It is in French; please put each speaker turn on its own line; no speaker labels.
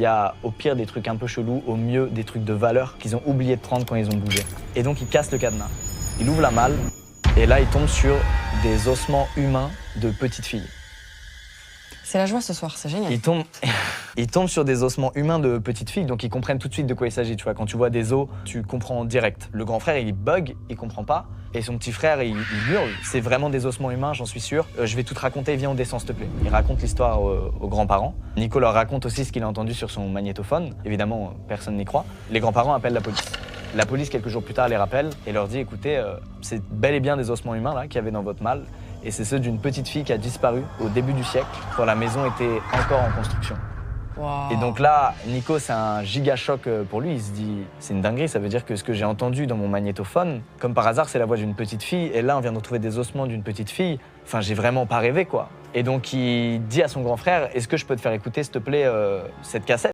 y a au pire des trucs un peu chelous, au mieux des trucs de valeur qu'ils ont oublié de prendre quand ils ont bougé. Et donc il casse le cadenas. Il ouvre la malle et là il tombe sur des ossements humains de petites filles.
C'est la joie ce soir, c'est génial.
Il tombe sur des ossements humains de petites filles, donc ils comprennent tout de suite de quoi il s'agit. Tu vois, quand tu vois des os, tu comprends direct. Le grand frère, il bug, il comprend pas, et son petit frère, il hurle. C'est vraiment des ossements humains, j'en suis sûr. Je vais tout te raconter, viens on descend s'il te plaît. Il raconte l'histoire aux grands-parents. Nico leur raconte aussi ce qu'il a entendu sur son magnétophone. Évidemment, personne n'y croit. Les grands-parents appellent la police. La police, quelques jours plus tard, les rappelle et leur dit, écoutez, c'est bel et bien des ossements humains là qu'il y avait dans votre malle. Et c'est ceux d'une petite fille qui a disparu au début du siècle, quand la maison était encore en construction.
Wow.
Et donc là, Nico, c'est un giga choc pour lui. Il se dit, c'est une dinguerie, ça veut dire que ce que j'ai entendu dans mon magnétophone, comme par hasard, c'est la voix d'une petite fille. Et là, on vient de retrouver des ossements d'une petite fille. Enfin, j'ai vraiment pas rêvé, quoi. Et donc, il dit à son grand frère, est-ce que je peux te faire écouter, s'il te plaît, cette cassette ?